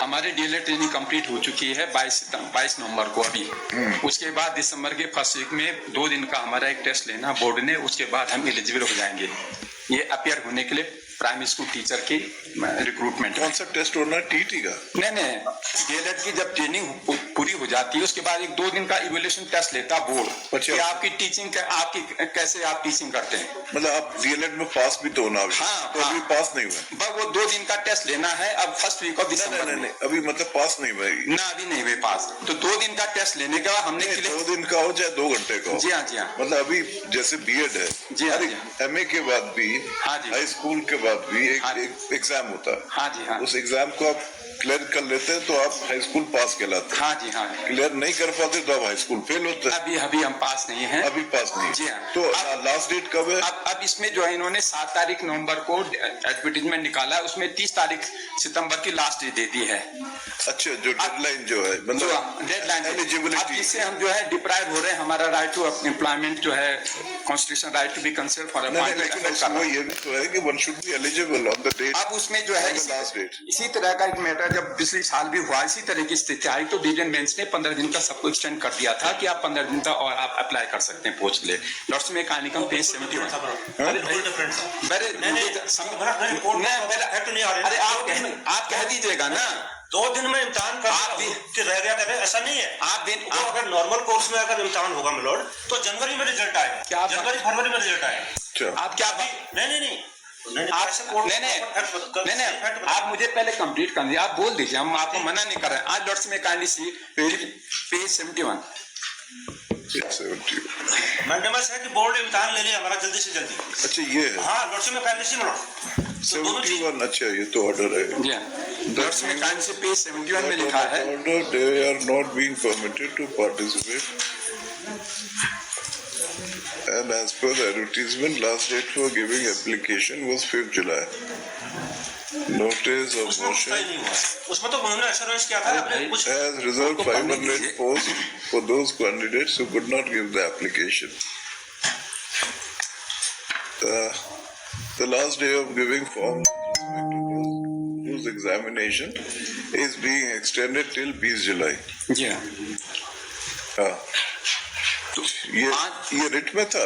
हमारे DElEd training complete हो चुकी है 22 नवंबर को अभी। उसके बाद दिसंबर के फर्स्ट वीक में 2 दिन का हमारा एक टेस्ट लेना बोर्ड ने, उसके बाद हम एलिजिबल हो जाएंगे ये अपियर होने के लिए प्राइमरी स्कूल टीचर की रिक्रूटमेंट। कौन सा टेस्ट होना, टीटी का? नहीं, डीएलएड की जब ट्रेनिंग पूरी हो जाती है उसके बाद एक 2 दिन का इवैल्यूएशन टेस्ट लेता बोर्ड कि आपकी टीचिंग आपकी कैसे आप टीचिंग करते हैं। मतलब आप डीएलएड में पास भी तो होना। हाँ, तो अभी पास नहीं हुआ, बस वो 2 दिन का टेस्ट लेना है अब फर्स्ट वीक ऑफ दिसंबर में। अभी मतलब पास नहीं हुआ ना, अभी नहीं हुए पास। तो 2 दिन का टेस्ट लेने के बाद हमने 2 दिन का हो चाहे 2 घंटे का हो। जी हाँ। मतलब अभी जैसे बीएड है, जी हाँ, एमए के बाद भी, हाई स्कूल के बाद भी एक एग्जाम होता है। हाँ जी हाँ। उस एग्जाम को आप क्लियर कर लेते हैं तो आप हाई स्कूल पास कहलाते हैं। हाँ जी हाँ। क्लियर नहीं कर पाते तो आप हाई स्कूल फेल होते हैं। अभी हम पास नहीं हैं। अभी पास नहीं। जी हाँ। तो लास्ट डेट कब है? अब इसमें जो है इन्होंने 7 तारीख नवंबर को एडवर्टीजमेंट निकाला, उसमें 30 तारीख सितंबर की लास्ट डेट दे दी है। अच्छा, जो डेडलाइन जो है मतलब डेडलाइन एलिजिबिलिटी, जिससे हम जो है डिप्राइव हो रहे हैं हमारा राइट टू एम्प्लॉयमेंट जो है constitution right to be considered for वो ये भी तो है कि one should be eligible on the date. अब उसमें जो है लास्ट डेट इसी तरह का एक मैटर जब पिछले साल भी हुआ, इसी तरह की स्थिति आई तो डिवीजन बेंच ने 15 दिन का सबको एक्सटेंड कर दिया था कि आप 15 दिन तक और आप अप्लाई कर सकते हैं पोस्ट के लिए। लॉर्ड्स में कहानी कम पेज 71। अरे आप कह दीजिएगा ना 2 दिन में इम्तिहान कर रह गया करे, ऐसा नहीं है। तो अगर नॉर्मल कोर्स में अगर इम्तिहान होगा मिलोड तो जनवरी में रिजल्ट आएगा, क्या जनवरी फरवरी में रिजल्ट आएगा। आप क्या नहीं आप मुझे पहले कंप्लीट कर दिया, आप बोल दीजिए, हम आपको मना नहीं कर रहे हैं। आज लॉर्ड्स में काइंडली सी पेज 71 मैंडेमस है कि बोर्ड इम्तिहान ले लिया हमारा जल्दी से जल्दी। अच्छा ये है। हाँ, लॉर्ड्स में काइंडली सी मिलोड 71। अच्छा, ये तो ऑर्डर है। लॉर्ड्स में काइंडली सी पेज 71 में लिखा है order they are not being permitted to participate and as per the advertisement last date for giving application was 5th July. Notice of motion उसमें तो उन्होंने एश्योरेंस किया था has reserved 500 posts for those candidates who could not give the application. The last day of giving form whose examination is being extended till 20 July. जी हाँ, ये writ में था,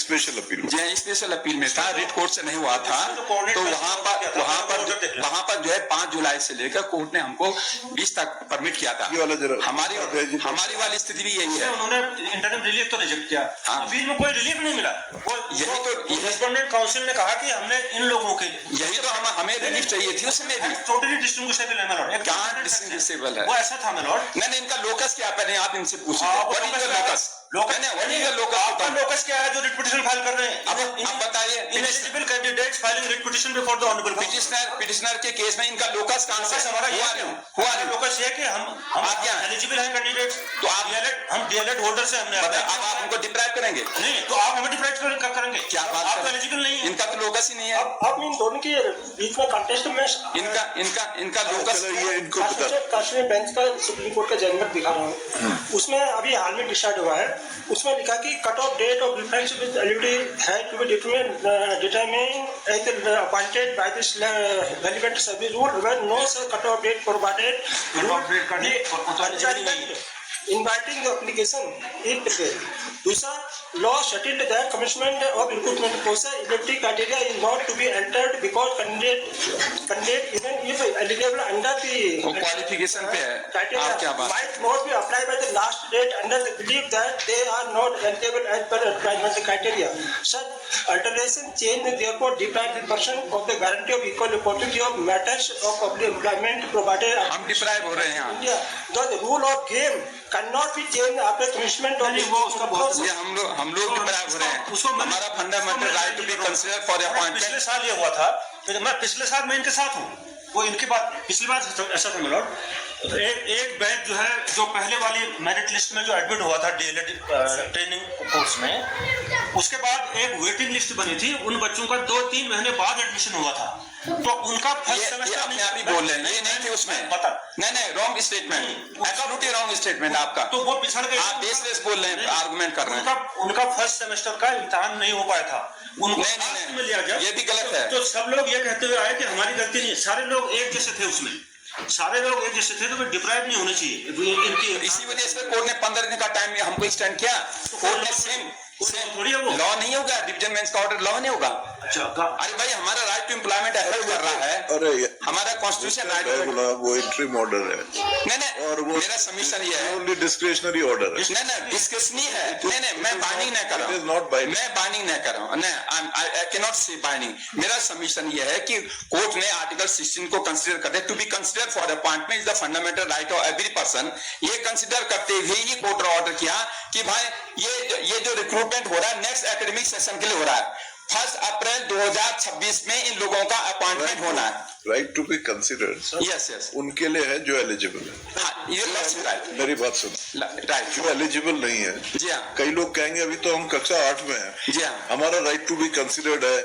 special appeal में। जी स्पेशल अपील में था, writ court से नहीं हुआ था। तो वहाँ पर जो है 5 जुलाई से लेकर कोर्ट ने हमको 20 तक परमिट किया था। ये वाला जरा हमारी वाली स्थिति भी यही है। उन्होंने इंटरनल रिलीफ तो रिजेक्ट किया, अभी में कोई रिलीफ नहीं मिला। यही तो कॉरेस्पोंडेंट काउंसिल ने कहा कि हमने इन लोगों के लिए यही तो हमें रिलीफ चाहिए थी, उसमें भी टोटली डिस्टिंग्विशेबल है मेलॉर्ड। क्या डिस्टिंग्विशेबल है? वो ऐसा था मेलॉर्ड। नहीं, इनका लोकस क्या पहले आप इनसे पूछिए। लोकस क्या है जो रिट पिटीशन फाइल कर रहे हैं? अब बताइए, eligible candidates filing writ petition before the honourable petitioner के केस में इनका लोकस कहां से हुआ? लोकस ये कि हम क्या एलिजिबल हैं कैंडिडेट्स, तो हम डीएलएड होल्डर से हमने अब आप हमको डिप्राइव करेंगे? नहीं, तो आप हमें डिप्राइव करेंगे क्या बात? आप एलिजिबल नहीं है, इनका तो लोकस ही नहीं है। अब इन दोनों के बीच में कंटेस्ट में इनका लोकस ये इनको बता। कश्मीर बेंच का सुप्रीम कोर्ट का जजमेंट दिखा रहा हूँ, उसमें अभी हाल में डिसाइड हुआ है। उसमें लिखा कि cut off date of difference with eligibility है to be determine as appointed by this relevant service rule when no such cut off date provided inviting the application is prepared. दूसरा, law settled that commencement of recruitment process eligibility criteria is not to be entered because candidate even if eligible under the qualification पे है। criteria आप क्या बात? might not be applied by the last date under the belief that they are not eligible as per employment criteria. Such alteration change therefore deprive the person of the guarantee of equal opportunity of matters of public employment provided. हम deprive हो रहे हैं यहाँ। The rule of game cannot be changed after commencement of ये हम लोग deprive हो रहे हैं। हमारा fundamental right to be considered for appointment. पिछले साल ये हुआ था, तो मैं पिछले साल मैं इनके साथ हूँ, वो इनकी बात पिछली बार ऐसा था मिलॉर्ड। तो एक बैच जो है जो पहले वाली मेरिट लिस्ट में जो एडमिट हुआ था डीएलएड ट्रेनिंग कोर्स में, उसके बाद एक वेटिंग लिस्ट बनी थी, उन बच्चों का 2-3 महीने बाद एडमिशन हुआ था। तो उनका फर्स्ट सेमेस्टर अपने आप ही बोल रहे हैं, ये नहीं थे उसमें। पता नहीं wrong statement, absolutely wrong statement आपका। तो वो पिछड़ गए, आप बेसलेस बोल रहे हैं, आर्गुमेंट कर रहे हैं। उनका फर्स्ट सेमेस्टर का इम्तिहान नहीं हो पाया था, उनको में लिया गया, ये भी गलत है। तो सब लोग ये कहते हुए आए कि हमारी गलती नहीं है, सारे लोग एक जैसे थे उसमें। सारे लोग एक जैसे थे तो फिर डिप्राइव नहीं होने चाहिए इनकी। इसी वजह से कोर्ट ने 15 दिन का टाइम हमको एक्सटेंड किया। कोर्ट ने सेम थोड़ी है वो लॉ नहीं होगा, डिवीजन बेंच का ऑर्डर लॉ नहीं होगा। अच्छा अरे भाई हमारा राइट टू एम्प्लॉयमेंट एफर्ट कर रहा है, अरे हमारा कॉन्स्टिट्यूशन राइट मैं बोला वो इंटरिम ऑर्डर है नहीं और वो मेरा सबमिशन ये है ओनली डिस्क्रिशनरी ऑर्डर है। नहीं डिस्कशनी है, नहीं मैं बाइंडिंग नहीं कर रहा It is हूँ, not binding. मैं बाइंडिंग नहीं कर रहा हूँ, नहीं आई कैन नॉट से बाइंडिंग। मेरा सबमिशन ये है कि कोर्ट ने आर्टिकल 16 को कंसीडर करते to be consider for appointment is the fundamental right of every person. ये कंसीडर करते हुए ही कोर्ट ने ऑर्डर किया कि भाई ये जो रिक्रूटमेंट हो रहा है नेक्स्ट एकेडमिक सेशन के लिए हो रहा है, 1 अप्रैल 2026 में इन लोगों का अपॉइंटमेंट होना है। Right to be considered yes उनके लिए है जो एलिजिबल है। हाँ ये राइट मेरी बात सुन, राइट जो एलिजिबल नहीं है, जी हाँ कई लोग कहेंगे अभी तो हम कक्षा 8 में हैं, जी हाँ हमारा राइट टू बी कंसिडर्ड है,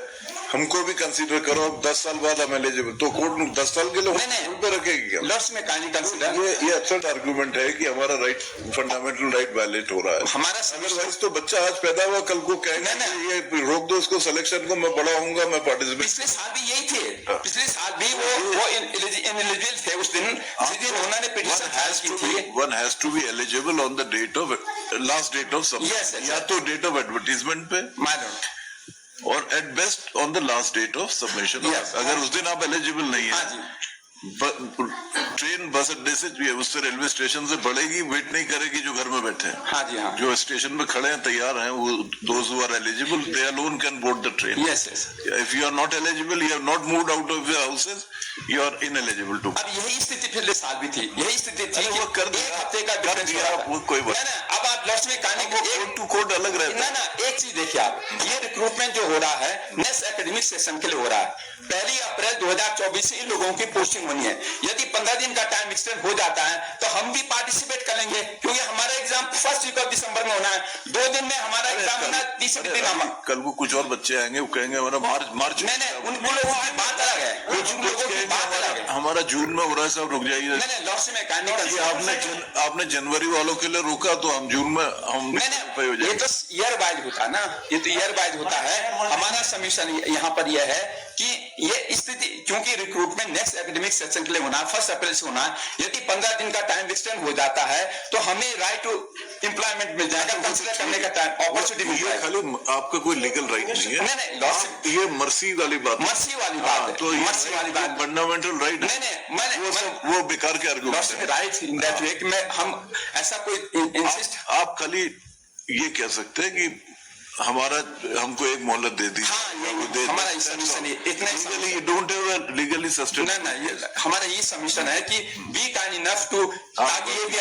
हमको भी कंसीडर करो, अब 10 साल बाद हम एलिजिबल, तो कोर्ट 10 साल के लिए नहीं। होल्ड पे रखेगी क्या? लॉर्ड्स में कहानी कंसीडर ये अच्छा आर्गुमेंट है कि हमारा राइट फंडामेंटल राइट वायलेट हो रहा है। हमारा अदरवाइज तो बच्चा आज पैदा हुआ कल को कहेंगे नहीं। ये रोक दो इसको सिलेक्शन को, मैं बड़ा होऊंगा, मैं पार्टिसिपेट। पिछले साल भी यही थे, पिछले साल भी वो इनएलिजिबल थे उस दिन जिस दिन उन्होंने पिटीशन फाइल की थी। One has to be eligible on the date of last date of submission. Yes, या तो डेट ऑफ एडवर्टीजमेंट पे मानो और at best on the last date of submission. Yes. अगर उस दिन आप एलिजिबल नहीं हाँ है, जी ट्रेन बस अड्डे से उससे रेलवे स्टेशन से बढ़ेगी, वेट नहीं करेगी जो घर में बैठे हैं। हाँ जी हाँ जो स्टेशन में खड़े हैं तैयार हैं, वो those who are eligible they alone can board the train. Yes yes. If you are not eligible, you have not moved out of your houses, you are ineligible to. अब यही स्थिति पिछले साल भी थी, यही स्थिति थी अरे वो कि कर एक दिया, हफ्ते का कर डिफरेंस दिया, वो कोई बात ना अब आप लॉर्ड्स में कहानी कोड टू कोड अलग रहता है। ना एक चीज देखिए आप, ये रिक्रूटमेंट जो हो रहा है नेक्स्ट एकेडमिक सेशन के लिए हो रहा है। 1 अप्रैल 2024 से इन लोगों की पोस्टिंग होनी है। यदि 15 दिन का टाइम एक्सटेंड हो जाता है तो हम भी पार्टिसिपेट कर लेंगे, क्योंकि हमारा exam first week of December में होना है। 2 दिन में हमारा एग्जाम होना, तीसरे दिन हम कल को कुछ और बच्चे आएंगे, वो कहेंगे हमारा मार्च नहीं उन लोगों की बात अलग है, कुछ उन लोगों की बात अलग है। हमारा जून में हो रहा है, सब रुक जाइए। नहीं लॉर्ड्स में कहानी आपने जनवरी वालों के लिए रोका तो हम जून में हम पे हो ये जाएंगे। तो ईयर वाइज होता है ना, ये तो ईयर वाइज होता है। हमारा सबमिशन यहाँ पर यह है कि ये स्थिति, क्योंकि रिक्रूटमेंट नेक्स्ट एकेडमिक सेशन के लिए होना है, 1 अप्रैल से होना है। यदि 15 दिन का टाइम एक्सटेंड हो जाता है तो हमें राइट टू एम्प्लॉयमेंट मिल जाएगा, कंसिडर करने का टाइम अपॉर्चुनिटी मिल जाएगा। खाली आपका कोई लीगल राइट नहीं है, नहीं लॉर्ड ये मर्सी वाली बात, मर्सी वाली बात है, तो मर्सी वाली बात फंडामेंटल राइट नहीं वो बेकार के आर्गुमेंट है। राइट इन दैट वे मैं हम ऐसा कोई इंसिस्ट आप खाली ये कह सकते हैं कि हमको एक मोहलत दे दी। हाँ ये हमारा ये सबमिशन है, इतना ही you don't have a legally sustained। नहीं हमारा ये सबमिशन है कि बी काइंड इनफ टू, ताकि ये भी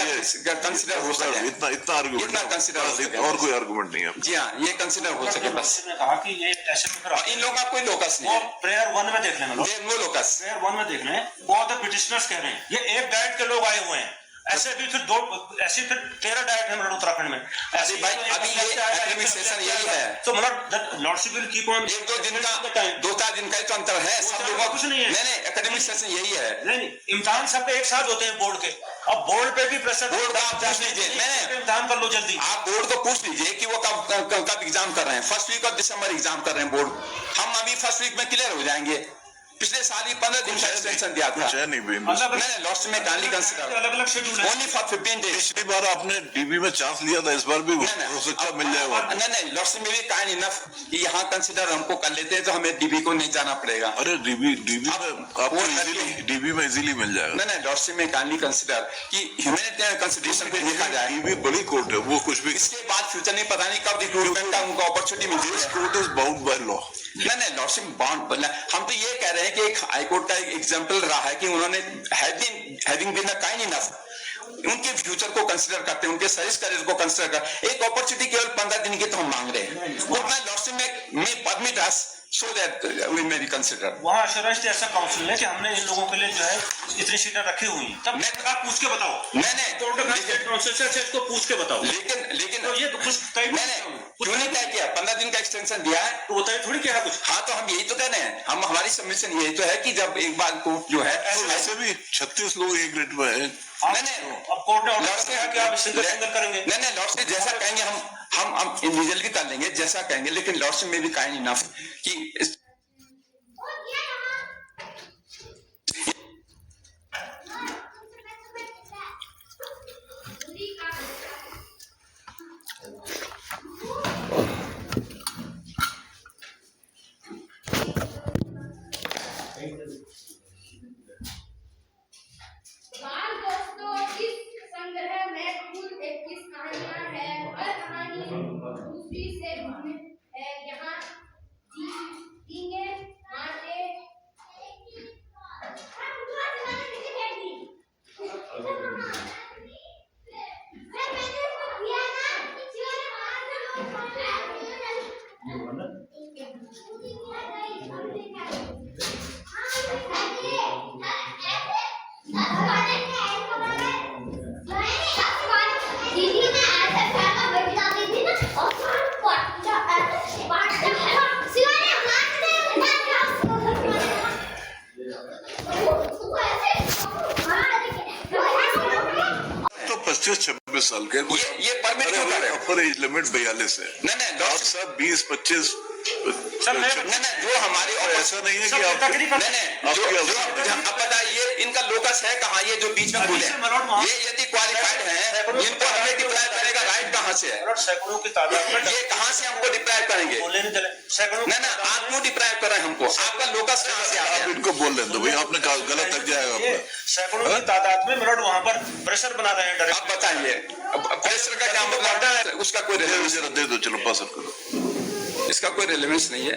कंसीडर हो सके। इतना आर्गुमेंट, इतना कंसीडर हो सके, और कोई आर्गुमेंट नहीं है। जी हाँ ये कंसीडर हो सके बस। ने कहा कि ये ऐसे तो फिर इन लोगों का कोई लोकस नहीं वो है, प्रेयर 1 में देख लेना लोग, नो लोकस। प्रेयर 1 में देख लें, वो द पिटिशनर्स कह रहे हैं ये एक डाइट के लोग आए हुए हैं। ऐसे भी फिर 13 डाइट है मतलब उत्तराखंड में। ऐसे भाई अभी ये एकेडमिक सेशन यही है, तो मतलब लॉर्डशिप विल कीप ऑन 1-2 दिन का 2-4 दिन का ही तो अंतर है सब लोगों कुछ नहीं है। नहीं एकेडमिक सेशन यही है। नहीं इम्तिहान सबके एक साथ होते हैं बोर्ड के, अब बोर्ड पे भी प्रेशर, बोर्ड का आप पूछ लीजिए, नहीं इम्तिहान कर लो जल्दी। आप बोर्ड को पूछ लीजिए कि वो कब एग्जाम कर रहे हैं। 1 वीक ऑफ दिसंबर एग्जाम कर रहे हैं बोर्ड, हम अभी 1 वीक में क्लियर हो जाएंगे। पिछले साल ही 15 दिन का एक्सटेंशन दिया था। कुछ है नहीं भाई, नहीं लॉस्ट में काइंडली कंसीडर अलग अलग शेड्यूल है। Only for 15 days. पिछली बार आपने डीबी में चांस लिया था, इस बार भी हो सकता है मिल जाएगा। नहीं लॉस्ट में भी काइंड इनफ कि यहाँ कंसीडर हमको कर लेते हैं तो हमें डीबी को नहीं जाना पड़ेगा। अरे डीबी में आपको डीबी में इजीली मिल जाएगा। नहीं लॉस्ट में काइंडली कंसीडर कि ह्यूमैनिटेरियन कंसिडरेशन को देखा जाए। डीबी बड़ी कोर्ट है, वो कुछ भी इसके बाद फ्यूचर नहीं पता नहीं कब रिक्रूटमेंट का उनको अपॉर्चुनिटी मिलती है। Court is bound by law. नहीं लॉर्डशिप बाउंड, हम तो ये कह रहे हैं कि एक हाईकोर्ट का एक एग्जाम्पल रहा है कि उन्होंने having been a kind enough उनके फ्यूचर को कंसीडर करते हैं, उनके सर्विस करियर को कंसीडर कर एक अपॉर्चुनिटी केवल 15 दिन की तो हम मांग रहे हैं। उतना लॉर्डशिप में permit us so that we may be considered। वहाँ अश्योरेंस ऐसा काउंसिल है कि हमने इन लोगों के लिए जो है इतनी सीटें रखी हुई हैं, तब मैं आप पूछ के बताओ। नहीं को पूछ के बताओ। लेकिन तो ये कुछ तय क्यों नहीं तय किया? 15 दिन का एक्सटेंशन दिया है तो बताइए थोड़ी क्या है कुछ। हाँ तो हम यही तो कह रहे हैं, हम हमारी सबमिशन यही तो है कि जब एक बार कोर्ट जो है ऐसे भी 36 लोग एक रेट में है। नहीं अब कोर्ट ने ऑर्डर किया कि आप सिंगल करेंगे। नहीं लॉर्ड से जैसा कहेंगे हम इंडिविजुअल भी कर लेंगे जैसा कहेंगे, लेकिन लॉर्ड से में भी काइंड इनफ कि बच्चे 26 साल के। ये परमिट क्यों कर रहे हो? अपर एज लिमिट 42 है। नहीं आप सब 20-25 जो हमारे ऐसा नहीं है कि आप अब बताइए इनका लोकस है कहाँ? ये जो बीच में खुले ये यदि क्वालिफाइड है इनको हमें डिप्राइव करेगा राइट कहाँ से है? सैकड़ों की तादाद में ये कहाँ से हमको डिप्राइव करेंगे? बोले नहीं चले सैकड़ों नहीं आप क्यों डिप्राइव कर रहे हैं हमको? आपका लोकस कहाँ से आ आप गया? इनको बोल लें तो भाई आपने कहा गलत लग जाएगा ये आपका। सैकड़ों की तादाद में मिनट वहां पर प्रेशर बना रहे हैं अब बताइए प्रेशर का क्या मतलब है? उसका कोई रेलेवेंस जरा दे दो, चलो पास करो। इसका कोई रेलेवेंस नहीं है।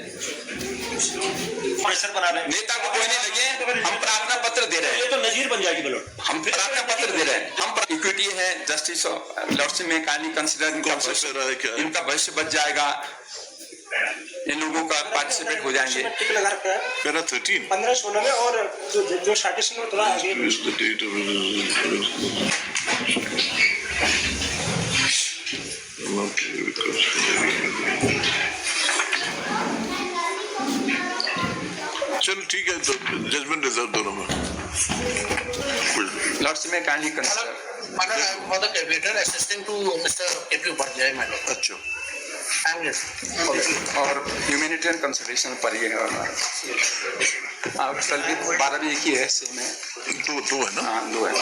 प्रेशर बना रहे हैं। नेता को कोई नहीं लगे, हम प्रार्थना पत्र दे रहे हैं। ये तो नजीर बन जाएगी बिलोट। हम प्रार्थना पत्र दे रहे हैं। हम इक्विटी है, जस्टिस लॉर्डशिप में काइंडली कंसीडर कौन सा पैरा है, क्या है? इनका भविष्य बच जाएगा, इन लोगों का पार्टिसिपेट हो जाएंगे। टिक लगा रखा है पैरा 13 15-16 में, और जो स्टार्टिंग में थोड़ा आगे is the date of चलो ठीक है, तो जजमेंट रिजर्व दोनों में। लॉर्डशिप में kindly consider. Madam, I am for the debater assisting to Mr. A.P. Upadhyay, my lord. अच्छा, I am listening. और ह्यूमैनिटेरियन कंसिडरेशन पर ये है हमारा। और कल भी 12 भी एक ही है, सेम है। दो है ना? हाँ 2 है।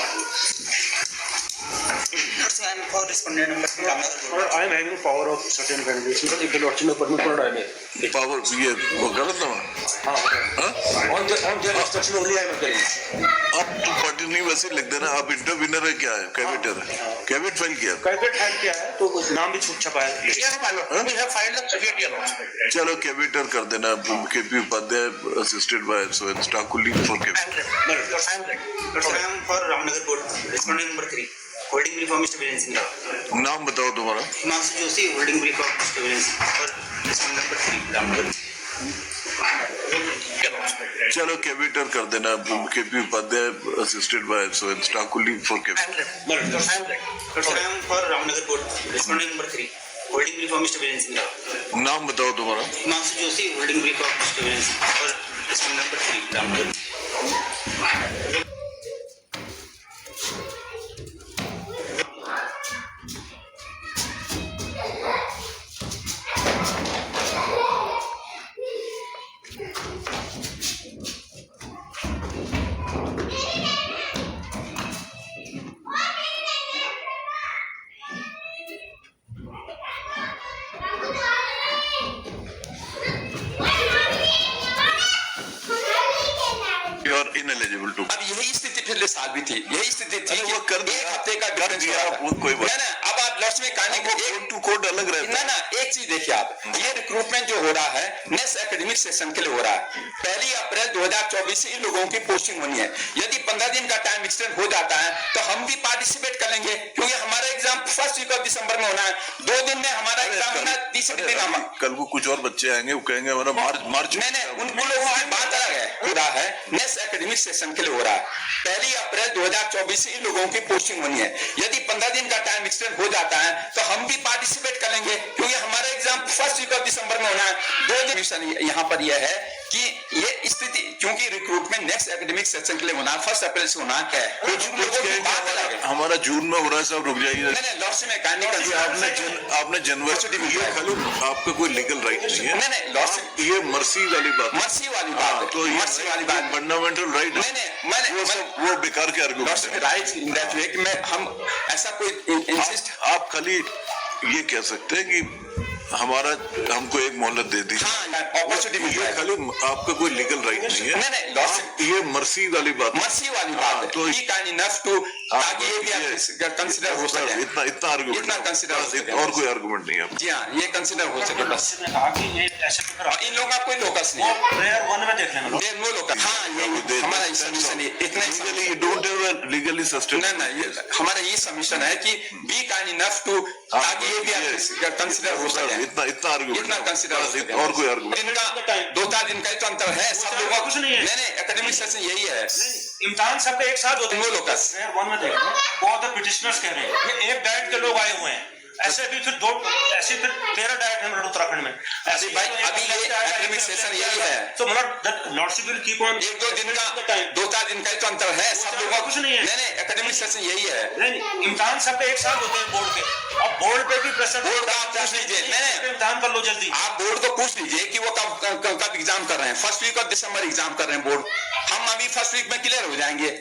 I am for respondent number 3. I am having power of certain candidates because if the lordship में permit for I may. Power ये वो गलत ना? हाँ? On their instruction only I am telling. आप तो पार्टी नहीं वैसे लिख देना, आप इंटरविनर है क्या है? कैविटर है, कैविट फाइल किया। कैबिनेट हैंड किया है तो कुछ नाम भी छपा है। Yes, my lord. We have filed the caveat here also. चलो कैविटर कर देना, KP Upadhyay assisted by Sohail स्टाकुली for I caveator. am ready. I am ready. Sir, I am for Ramnagar board. Respondent number 3. Holding brief of Mr. Viren Singh Rao. नाम बताओ तुम्हारा। Himanshu Joshi, holding brief of Mr. Viren Singh Rao. For respondent number 3, Ramnagar. चलो caveator कर देना, KP Upadhyay assisted by Sohail स्टाकुली for I am caveator. ready. I am ready. Sir, I am for Ramnagar board. Respondent number 3. Holding brief of Mr. Viren Singh Rao. नाम बताओ तुम्हारा। Himanshu Joshi, holding brief of Mr. Viren Singh Rao. For respondent number 3, Ramnagar. You are ineligible to। अब यही स्थिति पिछले साल भी थी, यही स्थिति थी अरे कि वो कर एक हफ्ते का डिफरेंस दिया, हो रहा था। वो कोई बात ना अब आप लॉर्ड्स में कहने के कोड टू कोड अलग रहता है। ना एक चीज देखिए आप, ये रिक्रूटमेंट जो हो रहा है नेक्स्ट एकेडमिक सेशन के लिए हो रहा है। 1 अप्रैल 2024 से इन लोगों की पोस्टिंग होनी है। यदि 15 दिन का टाइम एक्सटेंड हो जाता है तो हम भी पार्टिसिपेट कर लेंगे, क्योंकि हमारा exam first week of December में होना है। 2 दिन में हमारा एग्जाम होना है, तीसरे दिन हम कल को कुछ और बच्चे आएंगे, वो कहेंगे हमारा मार्च नहीं उन लोगों की बात अलग है। हो रहा है नेक्स्ट एकेडमिक सेशन के लिए हो रहा है। 1 अप्रैल 2024 से इन लोगों की पोस्टिंग होनी है। यदि 15 दिन का टाइम एक्सटेंड हो जाता है तो हम भी पार्टिसिपेट कर लेंगे, क्योंकि हमारा exam first week of December में होना है। 2 दिन यहाँ पर यह है कि ये स्थिति, क्योंकि रिक्रूटमेंट नेक्स्ट एकेडमिक सेशन के लिए होना है, 1 अप्रैल से होना है। कुछ लोगों की बात अलग है। हमारा जून में हो रहा है, सब रुक जाइए। नहीं लॉर्ड्स में कहने आपने जनवरी, ये खाली आपका कोई लीगल राइट नहीं है। नहीं लॉर्ड्स ये मर्सी वाली बात है। मर्सी वाली बात है, तो मर्सी वाली बात फंडामेंटल राइट है। नहीं मैंने वो बेकार के आर्गुमेंट है। राइट इन दैट वे कि मैं हम ऐसा कोई इंसिस्ट आप खाली ये कह सकते हैं कि हमारा हमको एक मोहलत दे दी। अपॉर्चुनिटी मिल ये जाए। खाली आपका कोई लीगल राइट नहीं है। नहीं लॉर्ड्स ये मर्सी वाली बात है। मर्सी वाली बात है। तो ही काइंड इनफ टू ताकि ये भी कंसीडर हो सके। इतना आर्गुमेंट, इतना consider हो सके। और कोई आर्गुमेंट नहीं है। जी हाँ, ये कंसीडर हो सके बस। ने कहा कि ये ऐसे पेपर और इन लोगों का कोई लोकस नहीं है। प्रेयर 1 में देख लेना। There no locus. हाँ ये हमारा ये सबमिशन है, इतना ही Legally, you don't have a legally sustained। नहीं ये हमारा ये सबमिशन है कि बी काइंड इनफ टू ताकि ये भी कंसीडर हो सके। इतना आर्गुमेंट, इतना कंसीडर हो सके। और कोई आर्गुमेंट। इनका 2-4 दिन का ही तो अंतर है सब लोगों कुछ नहीं है। नहीं एकेडमिक सेशन यही है। इम्तिहान सबका एक साथ होता है। No locus. प्रेयर 1 में देख लो, वो द पिटिशनर्स कह रहे हैं ये एक डाइट के लोग आए हुए हैं ऐसे भी फिर 13 डायरेक्ट है उत्तराखंड में ऐसे भाई अभी ये एकेडमिक सेशन यही है, तो लॉर्डशिप विल कीप ऑन 1-2 दिन का 2-4 दिन का ही तो अंतर है सब लोगों कुछ नहीं है। नहीं एकेडमिक सेशन यही है। नहीं, इम्तिहान सबके एक साथ होते हैं बोर्ड के, अब बोर्ड पे भी प्रेशर बोर्ड का आप पूछ लीजिए, नहीं इम्तिहान कर लो जल्दी। आप बोर्ड को पूछ लीजिए कि वो कब एग्जाम कर रहे हैं। First week of December exam कर रहे हैं बोर्ड, हम अभी फर्स्ट वीक में क्लियर हो जाएंगे।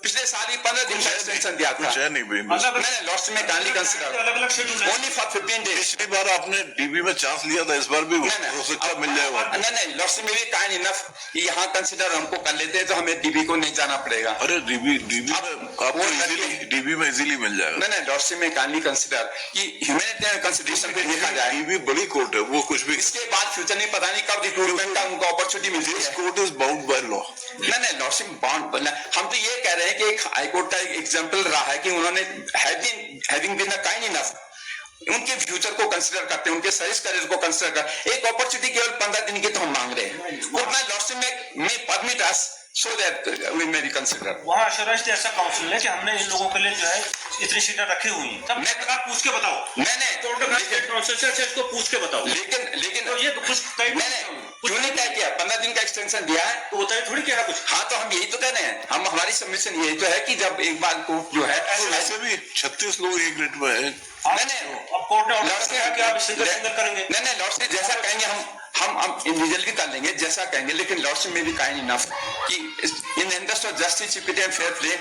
पिछले साल ही 15 दिन का एक्सटेंशन दिया था। कुछ है नहीं भाई, नहीं लॉस्ट में काइंडली कंसीडर अलग अलग शेड्यूल है। Only for 15 days. पिछली बार आपने डीबी में चांस लिया था, इस बार भी हो सकता मिल जाएगा। नहीं लॉस्ट में भी काइंड इनफ यहाँ कंसीडर हमको कर लेते हैं तो हमें डीबी को नहीं जाना पड़ेगा। अरे डीबी में आपको डीबी में इजीली मिल जाएगा। नहीं लॉस्ट में काइंडली कंसीडर कि ह्यूमैनिटेरियन कंसिडरेशन पे देखा जाए। डीबी बड़ी कोर्ट है, वो कुछ भी इसके बाद फ्यूचर नहीं पता नहीं कब रिक्रूटमेंट का उनको अपॉर्चुनिटी मिलती है। Court is bound by law. नहीं लॉर्डशिप बाउंड, हम तो ये कह रहे हैं कि एक हाई कोर्ट का एक एग्जांपल रहा है कि उन्होंने हैविंग बीन काइंड इनफ उनके फ्यूचर को कंसीडर करते हैं, उनके सर्विस करियर को कंसीडर कर एक अपॉर्चुनिटी केवल 15 दिन की तो हम मांग रहे हैं। कोर्ट में लॉर्डशिप में permit us so that we may be consider. वहाँ अश्योरेंस ऐसा काउंसिल है कि हमने इन लोगों के लिए जो है इतनी सीटें रखी हुई हैं, तब मैं पूछ के बताओ। नहीं स्टेट काउंसिल से इसको पूछ के बताओ। लेकिन तो ये कुछ तय क्यों नहीं तय किया? 15 दिन का एक्सटेंशन दिया है तो तय थोड़ी किया कुछ। हाँ तो हम यही तो कह रहे हैं, हम हमारी सबमिशन यही तो है कि जब एक बार कोर्ट जो है वैसे भी 36 लोग एक रेट में है। नहीं अब कोर्ट ने ऑर्डर किया कि आप सिंगल करेंगे। नहीं लॉर्डशिप जैसा कहेंगे हम इंडिविजुअल भी कर लेंगे जैसा कहेंगे, लेकिन लॉर्डशिप में भी काइंड इनफ कि इन interest of justice equity and fair play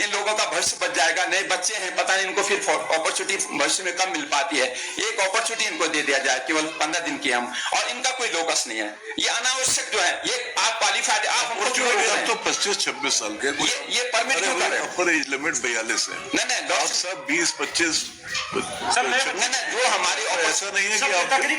in लोगों का भविष्य बच जाएगा। नए बच्चे हैं, पता नहीं इनको फिर अपॉर्चुनिटी भविष्य में कम मिल पाती है, एक अपॉर्चुनिटी इनको दे दिया जाए केवल 15 दिन की हम, और इनका कोई लोकस नहीं है। ये अनावश्यक जो है, ये आप क्वालिफाइड आप तो 25-26 साल के ये परमिट क्यों कर रहे हो? अपर एज लिमिट 42 है। नहीं आप सब 20-25 नहीं जो हमारी ऐसा नहीं है कि आप नहीं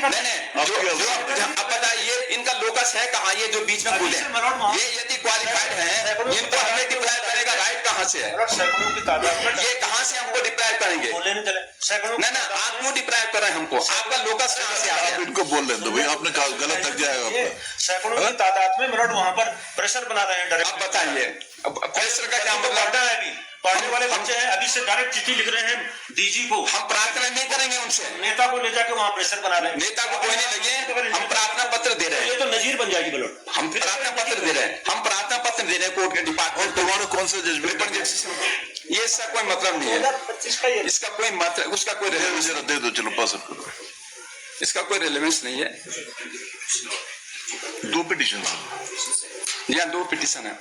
अब बताइए इनका लोकस है कहाँ? ये जो बीच में बोले ये यदि क्वालिफाइड है इनको हमें डिप्लाय करेगा राइट कहाँ से है? ये कहाँ से हमको डिप्लाय करेंगे? नहीं आप क्यों डिप्राइव कर रहे हैं हमको? आपका लोकस कहाँ से आ आप गया? इनको बोल लें तो भाई आपने कहा गलत लग जाएगा आपका। सैकड़ों की तादाद में मिनट वहाँ पर प्रेशर बना रहे हैं। अब बताइए प्रेशर का क्या मतलब? पढ़ना है अभी, पढ़ने वाले बच्चे हैं, अभी से डायरेक्ट चिट्ठी लिख रहे हैं डीजी को। हम प्रार्थना नहीं करेंगे उनसे, नेता को ले जाके वहाँ प्रेशर बना रहे हैं। नेता को कोई नहीं लगे, हम प्रार्थना पत्र दे रहे हैं। ये तो नजीर बन जाएगी बलोट। हम प्रार्थना पत्र दे रहे हैं, हम प्रार्थना पत्र दे रहे हैं कोर्ट के डिपार्टमेंट। तुम्हारा कौन सा जजमेंट? ये इसका कोई मतलब नहीं है, 2025 का ये इसका कोई मतलब उसका कोई रेलेवेंस, जरा दे दो, चलो पास करो। इसका कोई रेलेवेंस नहीं है। 2 पिटीशन यहाँ 2 पिटीशन है,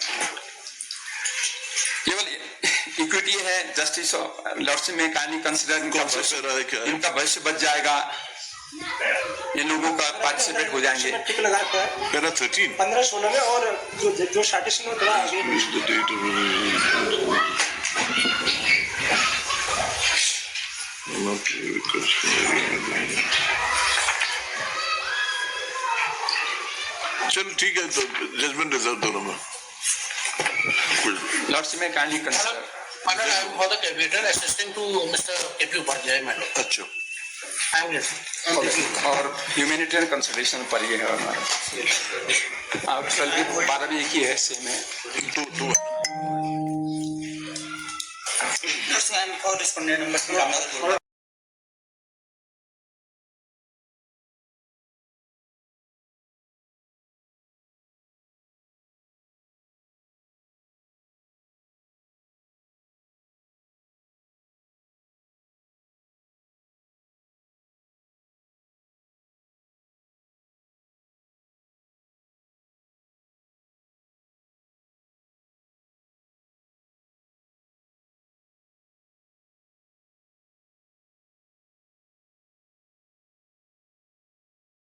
केवल इक्विटी है, जस्टिस लॉर्डशिप में काइंडली कंसीडर इनका भविष्य बच जाएगा, ये लोगों का पार्टिसिपेट हो जाएंगे। टिक लगाता है पैरा 13 15-16 में, और जो स्टार्टिंग में थोड़ा आगे चलो ठीक है, तो जजमेंट रिजर्व दोनों में। लॉर्डशिप में kindly consider. Madam, I am for the cabinet assisting to Mr. A.P. Upadhyay, madam. अच्छा I am listening. और ह्यूमैनिटेरियन कंसिडरेशन पर ये है हमारा। आप कल भी 12 भी एक ही है, सेम है। तो First, I am for respondent number 2, Ramnagar Board.